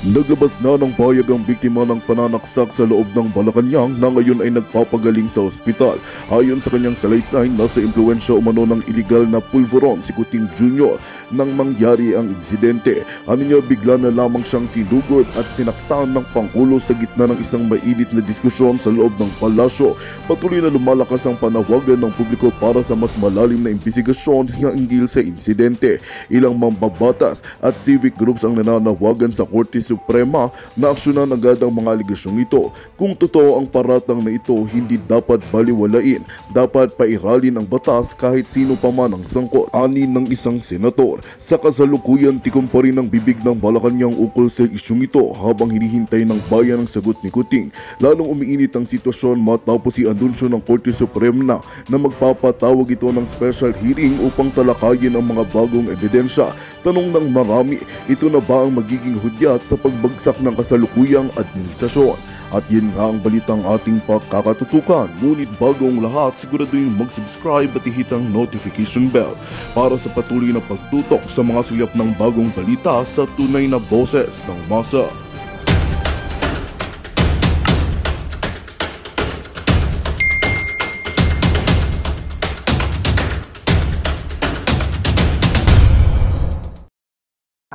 Naglabas na ng pahayag ang biktima ng pananaksak sa loob ng Malacanang na ngayon ay nagpapagaling sa ospital. Ayon sa kanyang salaysay, nasa impluwensya umano ng iligal na pulveron si Kuting Jr. nang mangyari ang insidente. Aniya bigla na lamang siyang sinugod at sinaktan ng Pangulo sa gitna ng isang mainit na diskusyon sa loob ng palasyo. Patuloy na lumalakas ang panawagan ng publiko para sa mas malalim na imbestigasyon hinggil sa insidente. Ilang mambabatas at civic groups ang nananawagan sa Korte Suprema na aksyonan agad ang mga aligasyong ito. Kung totoo ang paratang na ito, hindi dapat baliwalain. Dapat pairalin ang batas kahit sino pa man ang sangkot. Ani ng isang senator. Sa kasalukuyan, tikom pa rin ang bibig ng Malacanang ukol sa isyong ito habang hinihintay ng bayan ang sagot ni Kuting. Lalong umiinit ang sitwasyon matapos i-anunsyo ng Korte Suprema na magpapatawag ito ng special hearing upang talakayin ang mga bagong ebidensya. Tanong ng marami, ito na ba ang magiging hudyat sa pagbagsak ng kasalukuyang administrasyon? At yun nga ang balitang ating pagkakatutukan. Ngunit bago ang lahat, siguraduhin mag-subscribe at ihit ang notification bell para sa patuloy na pagtutok sa mga suyap ng bagong balita sa tunay na boses ng masa.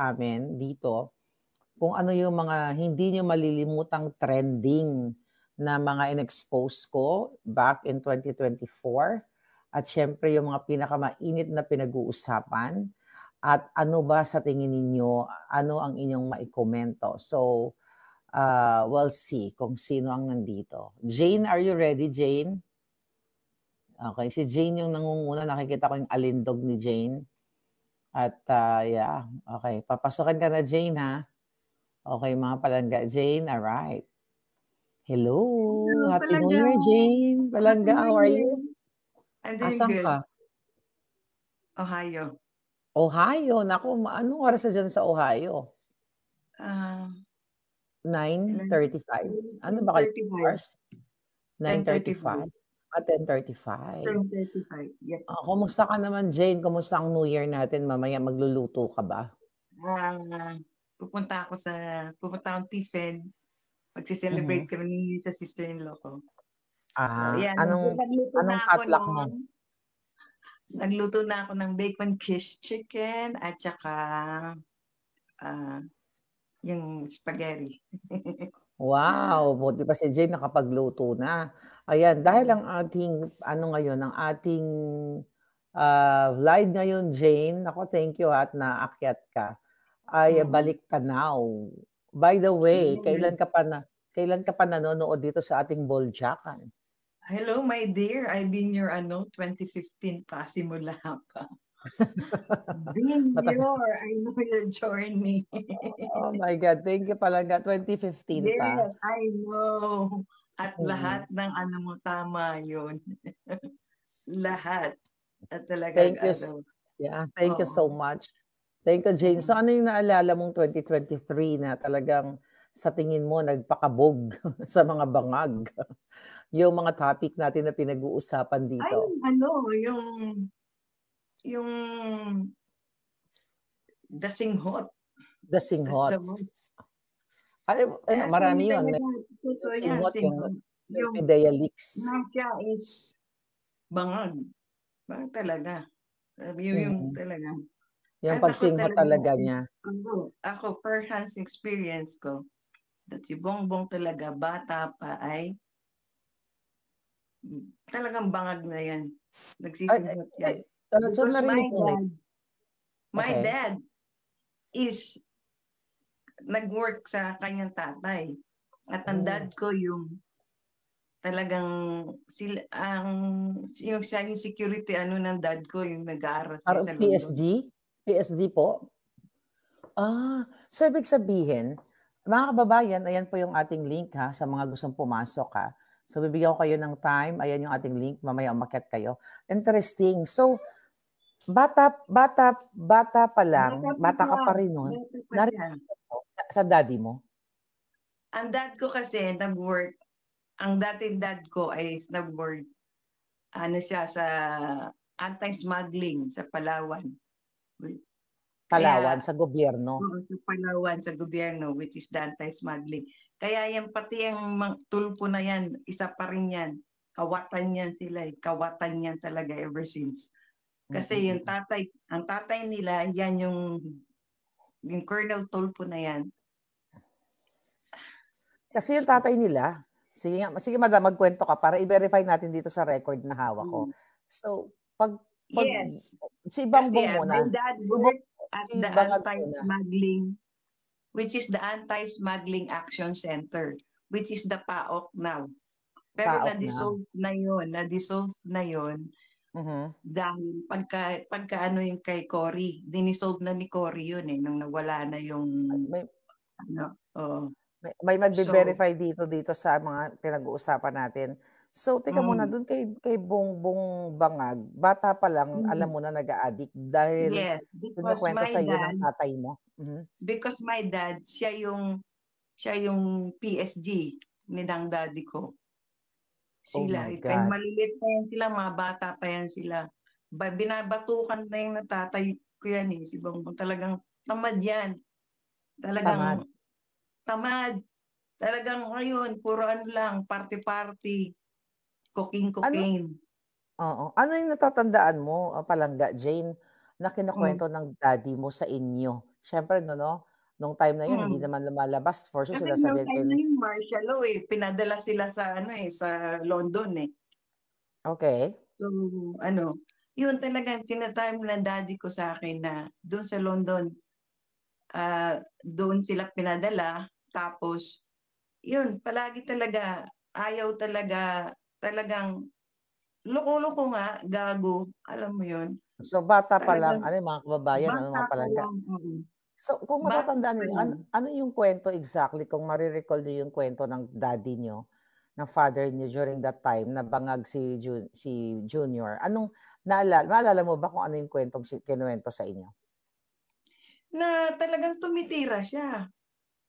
Amin dito kung ano yung mga hindi nyo malilimutang trending na mga in-expose ko back in 2024 at syempre yung mga pinakamainit na pinag-uusapan at ano ba sa tingin ninyo, ano ang inyong maikomento. So, we'll see kung sino ang nandito. Jane, are you ready, Jane? Okay, si Jane yung nangunguna. Nakikita ko yung alindog ni Jane. At yeah, okay. Papasokan ka na, Jane, ha? Okay, mga palangga. Jane, alright. Hello. Happy New Year, Jane. Palangga, how are you? I'm doing Asan good. ka? Ohio. Ohio. Naku, anong oras na dyan sa Ohio? 9:35. Ano ba kayo? 9:35. 10:35. 10:35. Yep. Kumusta ka naman, Jane? Kumusta ang New Year natin? Mamaya magluluto ka ba? Pupunta akong Tiffin. Magsi-celebrate kami sa sister-in-law ko. So, yan. Anong potluck mo? Nagluto na ako ng bacon fish chicken at saka yung spaghetti. Wow, buti pa si Jane nakapagluto na. Ayan, dahil ang ating ang ating live ngayon, Jane. Ako, thank you at naakyat ka. Ay balik tanaw. By the way, kailan ka pa nanonood dito sa ating Boljakan? Hello, my dear. I've been your 2015 pa, simula pa. I know your journey. Oh my God, thank you palaga. 2015 pa. Yes, I know. At lahat ng mo, tama yun. Lahat. At talagang thank you so much. Thank you, Jane. So ano yung naalala mong 2023 na talagang sa tingin mo nagpakabog sa mga bangag? Yung mga topic natin na pinag-uusapan dito. Yung dasinghot. Dasinghot. Marami yun. Dasinghot, yung Pidea Leaks. Siya is bangag. Bangag talaga. Yung talaga. Yung pagsinghot talaga niya. Ako, per hands experience ko, that si Bongbong talaga, bata pa ay talagang bangag na yan. Nagsisinghot yan. Because my dad is nag-work sa kanyang tatay. At ang dad ko yung talagang yung security ng dad ko yung nag-aaral sa London. PSD po? So ibig sabihin, mga kababayan, ayan po yung ating link ha, sa mga gustong pumasok ha. So bibigyan ko kayo ng time, ayan yung ating link, mamaya umakyat kayo. Interesting. So, bata pa lang, bata ka pa rin nun, sa daddy mo? Ang dad ko kasi nag-work, ang dating dad ko ay nag-work, siya sa anti-smuggling sa Palawan. Palawan Kaya sa gobyerno. sa Palawan, sa gobyerno, which is the anti-smuggling. Kaya yan, pati yung tulpo na yan, isa pa rin yan. Kawatan yan sila. Kawatan yan talaga ever since. Kasi yung tatay, ang tatay nila, yan yung Colonel Tulpo na yan. Kasi yung tatay nila, sige madam, magkwento ka para i-verify natin dito sa record na hawak ko. So, pag Yes. si Bangbong Kasi muna. my dad Si worked at si the Bangag muna. anti-smuggling, which is the Anti-Smuggling Action Center, which is the PAOK now. Pero PAOK na-dissolve na yun Mhm. dahil pagka ano yung kay Cory, dinisolve na ni Cory yun nung nawala na yung May oh. may magbe-verify dito sa mga pinag-uusapan natin. So, teka muna, doon kay Bongbong Bangag, bata pa lang, alam mo na nag-a-addict dahil Yes, because kinukwento my sa iyo dad, ng tatay mo. because my dad, siya yung PSG ni ng daddy ko. Oh Sila, my kaya God. maliliit pa yan sila, mga bata pa yan sila. Binabatukan na yung natatay ko yan si Bongbong. Talagang tamad yan. Talagang tamad. Talagang ngayon, puro ano lang, party-party, cooking. Oo. Ano yung natatandaan mo, Palangga Jane, na kinukwento ng daddy mo sa inyo? Siyempre, nung time na yun, hindi naman lumalabas. For sure, Kasi sila nung sabihin time kayo. na yung martial law pinadala sila sa sa London Okay. So, yun talagang tinatime ng daddy ko sa akin na doon sa London, doon sila pinadala. Tapos, yun, palagi talaga, ayaw talaga, talagang, loko-loko nga, gago, alam mo yun. So, bata pa lang, Talagang, mga kababayan, bata mga pa palangga. lang. So, kung Bata matatandaan pa niyo, lang. ano yung kwento exactly, kung marirecall niyo yung kwento ng daddy niyo, ng father niyo during that time na bangag si Junior? Anong maalala mo ba kung ano yung kwentong kinuwento sa inyo? Na talagang tumitira siya.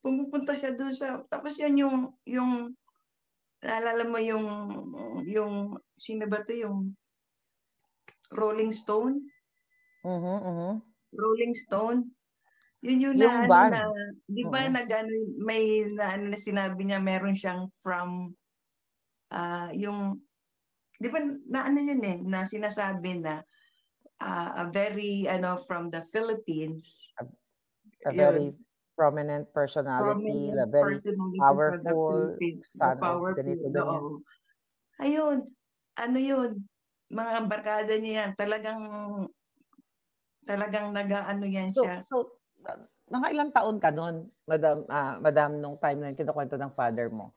Pumupunta siya doon tapos yan yung, naalala mo yung, sino ba to yung Rolling Stone? Rolling Stone? Yun yung Yung band. di ba may na sinabi niya meron siyang from, yung, di ba yun na sinasabi na, a very, from the Philippines. A very prominent personality, Prominent very personality from the powerful Philippines, the son of powerful, ganito, ganyan. Ayun, yun, mga barkada niya yan, talagang nag-ano yan siya. So, mga ilang taon ka noon, madam, nung time na kinukwento ng father mo?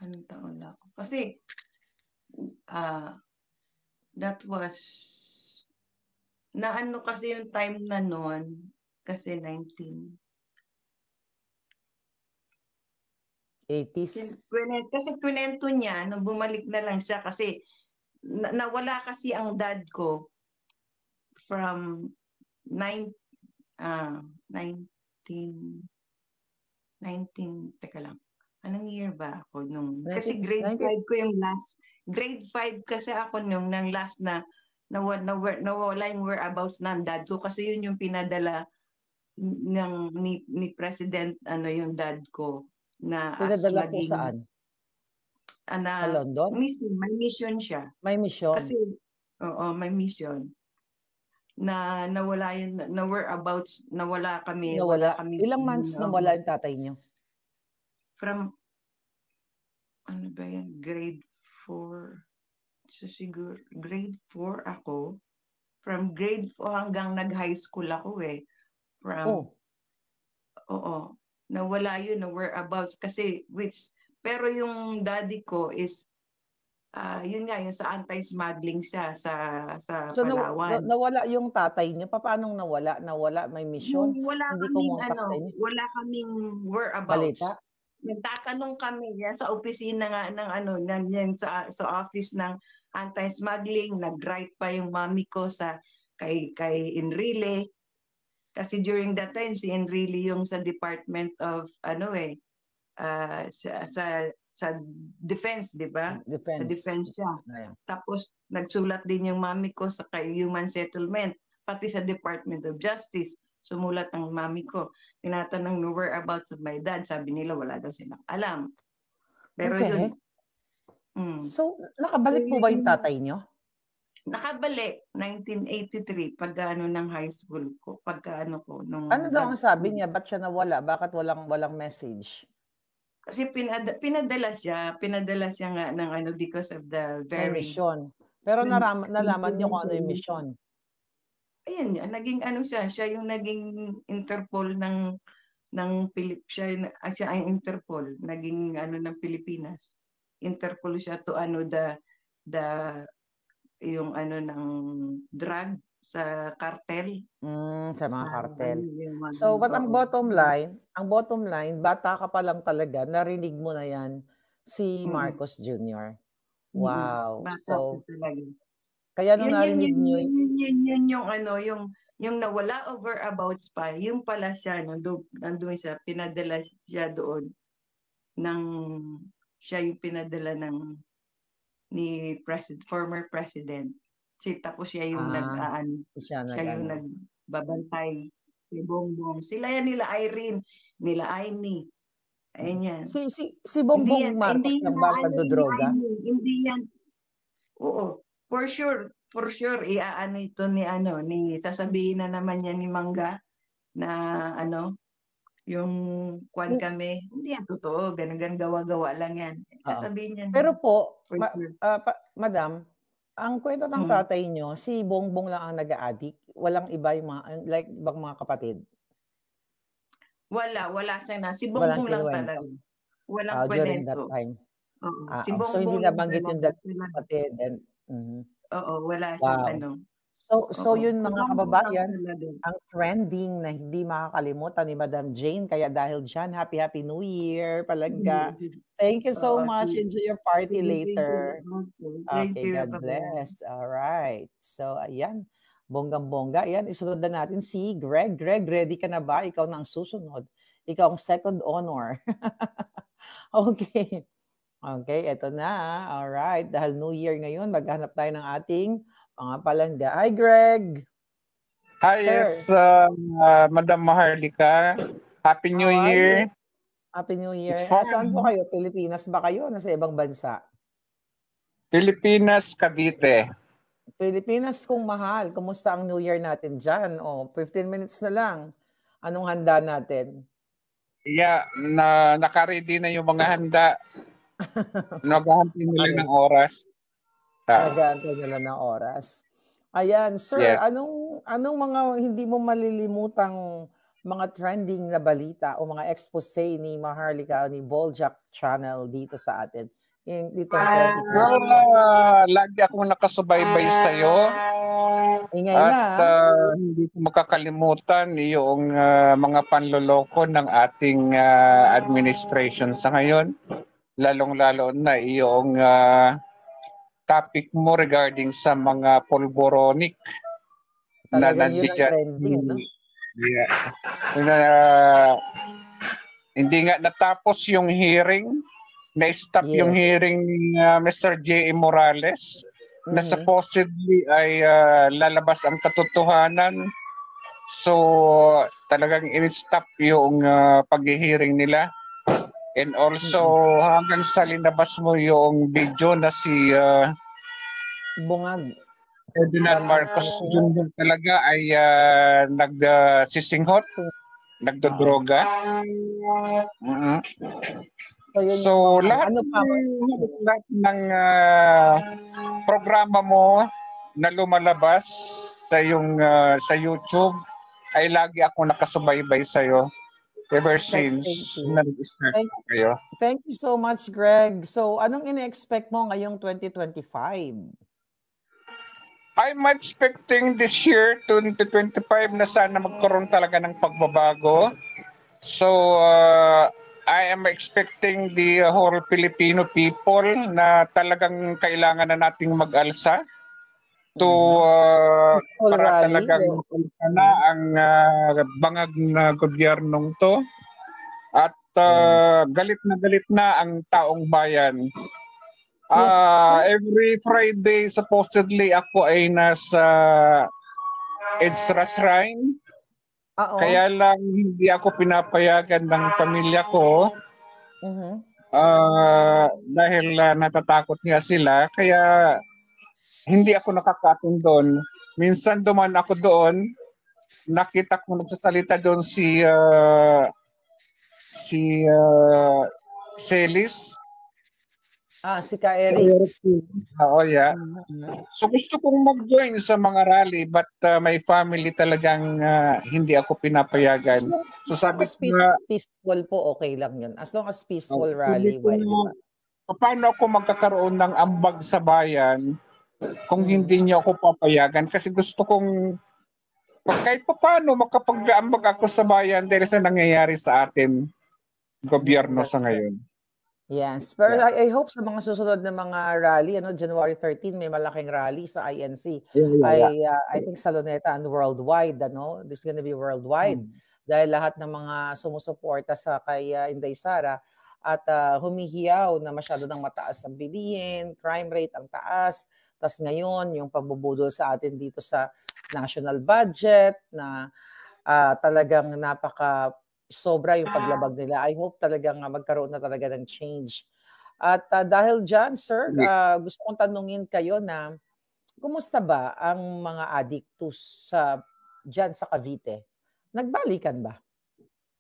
Anong taon na ako? Kasi, that was, kasi yung time na noon, kasi 80s? Kasi kwento niya, nung bumalik na lang siya, kasi nawala kasi ang dad ko from 19, teka lang, anong year ba ako nung, kasi grade 5 ko yung last, grade 5 kasi ako nung last na nawala yung whereabouts ng dad ko kasi yun yung pinadala ni President yung dad ko na Pinadala po saan? Sa London? May mission siya. May mission? Kasi, may mission. Na nawala yun, na whereabouts, wala kami. Ilang months nawala yung tatay niyo? From, ano ba yan, grade 4. So siguro, grade 4 ako. From grade 4 hanggang nag-high school ako nawala yun, na whereabouts. Kasi, pero yung daddy ko is, yun nga, yung sa anti-smuggling siya sa So, Palawan. nawala yung tatay niyo? Paanong nawala? May mission? Hindi kumontak sa inyo? Wala kaming whereabouts. Balita? Nagtatanong kami yan sa opisina nga ng sa office ng anti-smuggling. Nag-write pa yung mami ko kay Enrile. Kasi during that time, si Enrile yung sa Department of, sa defense, di ba? Sa Defense. defense siya. Ayan. Tapos nagsulat din yung mami ko sa Human Settlement, pati sa Department of Justice. Sumulat ang mami ko. Tinatanong no whereabouts of my dad. Sabi nila wala daw silang alam. Pero Okay. yun. So, nakabalik po ba yung tatay nyo? Nakabalik 1983 pag ano ng high school ko, pagka ano ko nung Ano daw ang sabi niya? Ba't siya nawala? Bakit walang message? kasi pinadala siya nga ng ano because of the May very mission. Pero nalaman nyo kung ano yung mission. Ayan niya, naging ano siya yung naging Interpol ng siya ay Interpol, naging ano ng Pilipinas. Interpol siya to ano the yung ano ng drug sa cartel. Sa mga cartel. Ano, So, but ang bottom line, bata ka pa lang talaga, narinig mo na yan si Marcos Jr. Wow. Bata So, ka talaga. kaya nung narinig nyo, Yun yung ano, yung nawala over abouts pa, yung pala siya, nandun siya, pinadala siya doon siya yung pinadala ni former president. Tapos siya yung siya yung nagbabantay si Bongbong. Sila yan, nila Irene, nila Aimee. Ayan yan. Si Bongbong Marcos lang ba nagdodroga? Hindi yan. Oo. For sure, iaano ito ni sasabihin na naman yan ni Mangga na yung kwan kami, hindi yan totoo, ganun gawa-gawa lang yan. Sasabihin yan. Pero po, madam, ang kwento ng tatay nyo, si Bongbong lang ang nag-a-addict? Walang iba yung like ibang mga kapatid? Wala siya na. Si Bongbong lang talaga. Walang during that kwento. time. Si Bongbong so hindi nabanggit yung kapatid. Oo, wala siyang So yun mga kababayan, ang trending na hindi makakalimutan ni Madam Jane. Kaya dahil dyan, Happy New Year, Palangga. Thank you so much. Enjoy your party later. Okay, God bless. All right. So ayan, bonggang-bongga. Ayan, isunod na natin si Greg. Greg, ready ka na ba? Ikaw na ang susunod. Ikaw ang second honor. Okay. Okay, eto na. All right. Dahil New Year ngayon, maghanap tayo ng ating mga palangga. Hi, Greg. Hi, sir. Yes, Madam Maharlika. Happy New Year. Happy New Year. Saan po kayo? Pilipinas ba kayo? Nasa ibang bansa? Pilipinas, Cavite. Pilipinas kung mahal. Kumusta ang New Year natin dyan? 15 minutes na lang. Anong handa natin? Yeah, naka-ready na yung mga handa. Naghahantay nila ng oras. Nag-aantay nila ng oras. Ayan, sir, yes. Anong mga hindi mo malilimutang mga trending na balita o mga expose ni Maharlika ni Boljak Channel dito sa atin? Dito lagi akong nakasubaybay sa'yo. At hindi ko makakalimutan yung mga panloloko ng ating administration sa ngayon. Lalong-lalo na yung topic mo regarding sa mga polboronic na nandiyan. Hindi nga natapos yung hearing, na-stop yung hearing ni Mr. J.E. Morales na supposedly ay lalabas ang katotohanan. So talagang in-stop yung pag-hearing nila. And also, hanggang sa linabas mo yung video na si Bungag. Ferdinand Marcos Jr. talaga ay nagsisinghot, nagdodroga. So lahat ng programa mo na lumalabas sa sa YouTube ay lagi ako nakasubaybay sa iyo. Ever since nag-start kayo. Thank you so much, Greg. So, anong ina-expect mo ngayong 2025? I'm expecting this year, 2025, na sana magkaroon talaga ng pagbabago. So, I am expecting the whole Filipino people na talagang kailangan na nating mag-alsa to para talagang na ang bangag na gobyernong to at galit na ang taong bayan. Yes. Every Friday, supposedly, ako ay nasa EDSA Shrine. Oo. Kaya lang hindi ako pinapayagan ng pamilya ko Mhm. dahil natatakot nga sila. Kaya hindi ako nakakatun doon. Minsan duman ako doon, nakita ko nagsasalita doon si Celis. Si Ka Si Eric. Eric Celis. Oo, yeah. Mhm. So gusto kong mag-join sa mga rally but may family talagang hindi ako pinapayagan. So As long sabi as ko nga, peaceful po, okay lang yun. As long as peaceful sabi rally, ko di ba? paano ako magkakaroon ng ambag sa bayan kung hindi niyo ako papayagan? Kasi gusto kong kahit pa paano makapag-ambag ako sa bayan dahil sa nangyayari sa atin gobyerno sa ngayon. Yes. Pero Yeah. I hope sa mga susunod na mga rally, January 13, may malaking rally sa INC. Yeah. I think sa Luneta and worldwide, This is gonna be worldwide. Dahil lahat ng mga sumusuporta sa kay Inday Sara at humihiyaw na masyado ng mataas ang bilihin, crime rate ang taas. Tapos ngayon, yung pambubudol sa atin dito sa national budget na talagang sobra yung paglabag nila. I hope talagang magkaroon na talaga ng change. At dahil dyan, sir, gusto kong tanungin kayo na kumusta ba ang mga addictus dyan sa Cavite? Nagbalikan ba?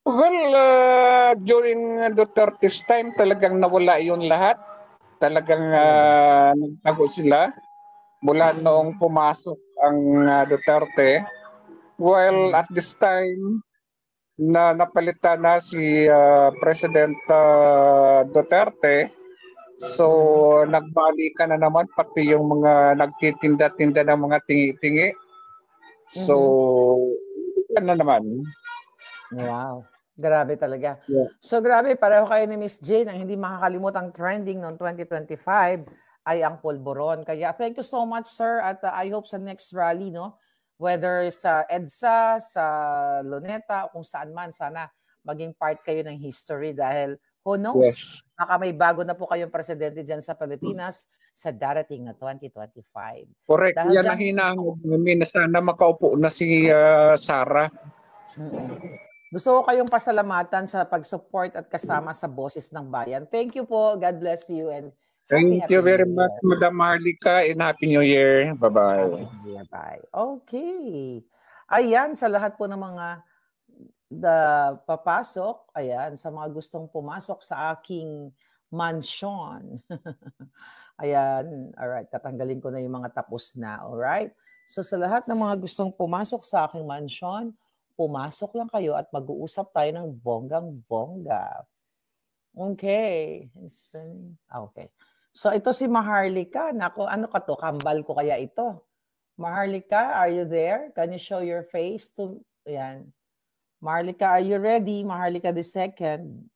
Well, during Duterte's time, talagang nawala yun lahat. Talagang nagtago sila mula noong pumasok ang Duterte. While at this time, na napalitan na si President Duterte, so nagbalikan na naman pati yung mga nagtitinda-tinda ng mga tingi-tingi. So, yan na naman. Wow. Grabe talaga. Yeah. So grabe, pareho kayo ni Miss Jane. Ang hindi makakalimutang trending noong 2025 ay ang pulburon. Kaya thank you so much, sir. At I hope sa next rally, whether sa EDSA, sa Luneta, o kung saan man, sana maging part kayo ng history dahil who knows, baka may bago na po kayong presidente dyan sa Pilipinas sa darating na 2025. Correct. Dahil Yan ang hinahangad namin na sana makaupo na si Sara. Gusto ko kayong pasalamatan sa pag-support at kasama sa Boses ng Bayan. Thank you po. God bless you and Thank you very much, Madam Marlica, and Happy New Year. Bye-bye. Bye. Okay. Ayan, sa lahat po ng mga papasok, ayan, sa mga gustong pumasok sa aking mansion. Ayan, alright, tatanggalin ko na yung mga tapos na, alright? So sa lahat ng mga gustong pumasok sa aking mansion, pumasok lang kayo at mag-uusap tayo ng bonggang-bongga. Okay. Okay. So ito si Maharlika. Nako, ano ka to? Kambal ko kaya ito. Maharlika, are you there? Can you show your face to... Ayan. Maharlika, are you ready? Maharlika the second.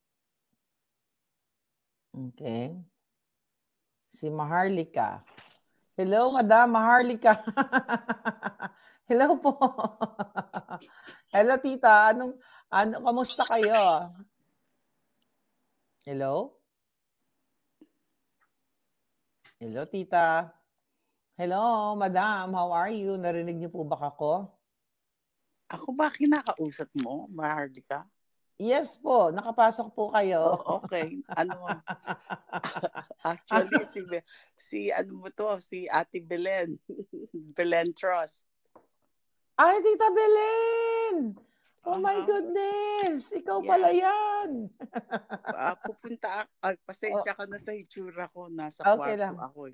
Okay. Si Maharlika. Hello, Madam Maharlika. Hello po. Hello, tita. Kamusta kayo? Hello? Hello, tita. Hello, madam. How are you? Narinig niyo po ba ako? Ako ba kinakausap mo, Maharlika? Yes po. Nakapasok po kayo. Oh, okay. Actually, si Ate Belen. Belen Trust. Ay, Tita Belen! Oh my goodness! Ikaw pala yan! Pasensya ka na sa itsura ko. Nasa okay kwarto lang. ako.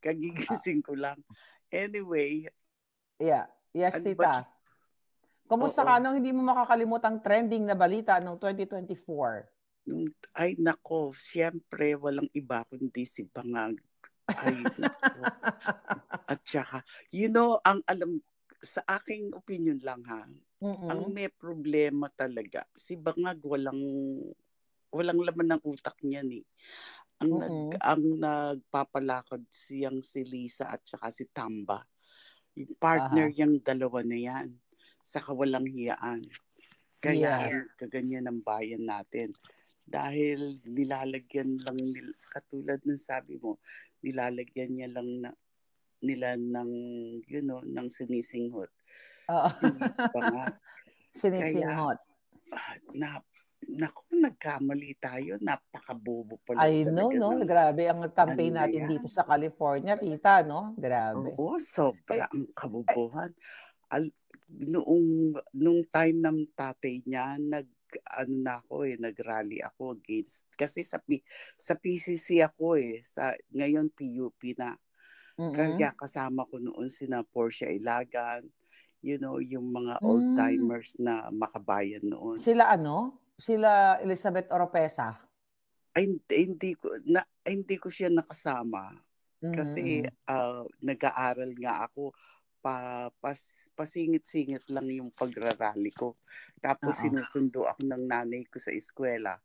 Kagigising ko lang. Anyway. Yeah. Yes, Tita. Kumusta ka nung hindi mo makakalimutang trending na balita noong 2024? Ay, nako. Siyempre, walang iba kundi si Bangag. Ay, nako. At saka, ang alam sa aking opinion lang ha, ang may problema talaga, si Bangag walang laman ng utak niya ni. Ang nagpapalakad siyang si Lisa at saka si Tamba. Yung partner yung dalawa na yan sa kawalang hiyaan. Kaya kaganyan ang bayan natin. Dahil nilalagyan lang nila, katulad ng sabi mo, nilalagyan niya lang nila ng, ng sinisinghot. Oo. Sweet pa nga. Sinisinghot. Naku, nagkamali tayo. Napakabobo pala I know, talaga no? ng Grabe ang campaign ano na natin yan. dito sa California, tita, no? Grabe. Oo, sobra ang kabobohan. Nung time ng tatay niya, nag-rally ako against. Kasi sa PCC ako ngayon PUP na. Kaya kasama ko noon sina Portia Ilagan, yung mga old-timers na makabayan noon. Sila Sila Elizabeth Oropesa? Ay, hindi ko siya nakasama. Kasi nag-aaral nga ako. Pasingit-singit lang yung pagrarally ko. Tapos sinusundo ako ng nanay ko sa eskwela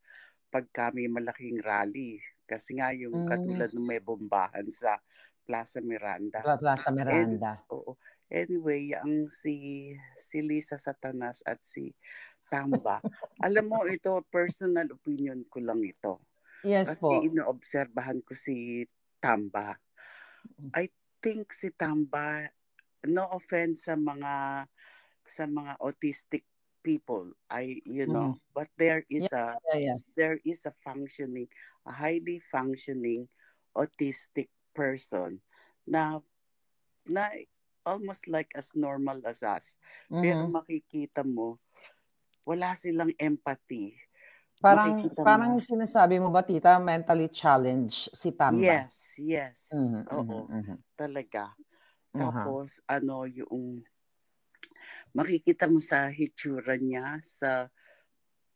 pag kami malaking rally. Kasi nga yung katulad ng may bombahan sa Plaza Miranda. Plaza Miranda. Anyway, ang si Lisa Satanas at si Tamba. Alam mo, ito, personal opinion ko lang ito. Yes kasi po. inoobserbahan ko si Tamba. I think si Tamba, no offense sa mga autistic people, but there is there is a highly functioning autistic person na almost like as normal as us. Pero makikita mo, wala silang empathy. Parang sinasabi mo ba, tita, mentally challenged si Tamba? Yes. Oo. Talaga. Tapos, yung makikita mo sa hitsura niya, sa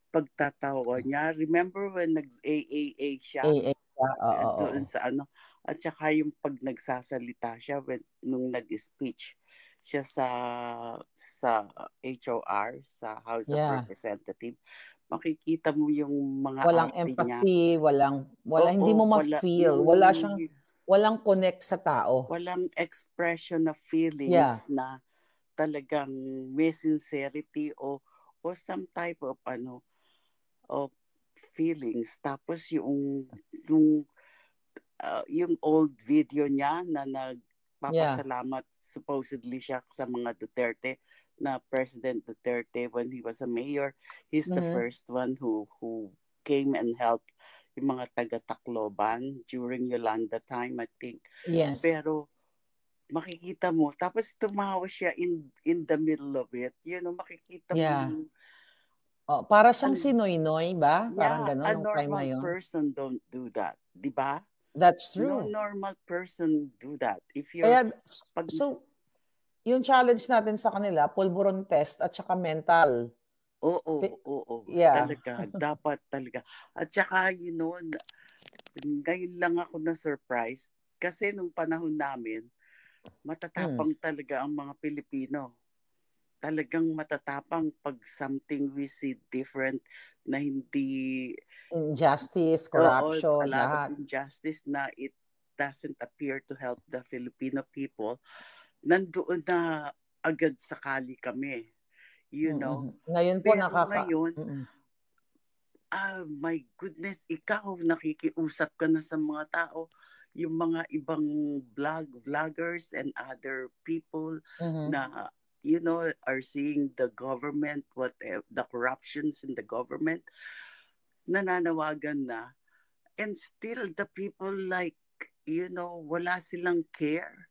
pagtatawa niya. Remember when nag-AAA siya? Doon sa at saka yung pag nagsasalita siya nung nag-speech siya sa HOR, sa House of Representatives. Makikita mo yung mga walang arte empathy, niya. hindi mo ma-feel. Walang connect sa tao. Walang expression of feelings na talagang may sincerity o some type of of feelings. Tapos yung old video niya na nagpapasalamat supposedly siya sa mga Duterte, na President Duterte when he was a mayor. He's the first one who came and helped yung mga taga-Tacloban during Yolanda time, I think. Yes. Pero makikita mo, tapos tumawa siya in the middle of it. Makikita mo. Para siyang si Noynoy ba? Parang gano'n a nung time na normal yun. person don't do that. Di ba? That's true. No normal person do that. So, yung challenge natin sa kanila, pulburon test at saka mental. Oo. Yeah. Talaga. Dapat talaga. At saka, ngayon lang ako na-surprise kasi nung panahon namin, matatapang talaga ang mga Pilipino. Talagang matatapang pag something we see different na hindi injustice, corruption, a lot lahat. of injustice na it doesn't appear to help the Filipino people. Nandoon na agad sakali kami. Ngayon po ngayon, my goodness, ikaw nakikiusap ka na sa mga tao, yung mga ibang vloggers and other people na are seeing the government, the corruptions in the government, nananawagan na, and still the people wala silang care.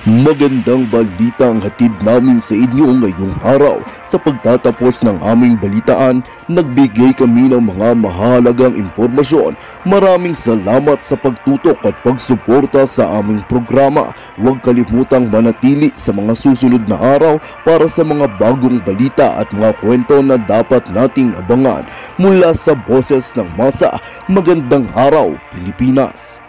Magandang balita ang hatid namin sa inyo ngayong araw. Sa pagtatapos ng aming balitaan, nagbigay kami ng mga mahalagang impormasyon. Maraming salamat sa pagtutok at pagsuporta sa aming programa. Huwag kalimutang manatili sa mga susunod na araw para sa mga bagong balita at mga kwento na dapat nating abangan. Mula sa Boses ng Masa, magandang araw, Pilipinas!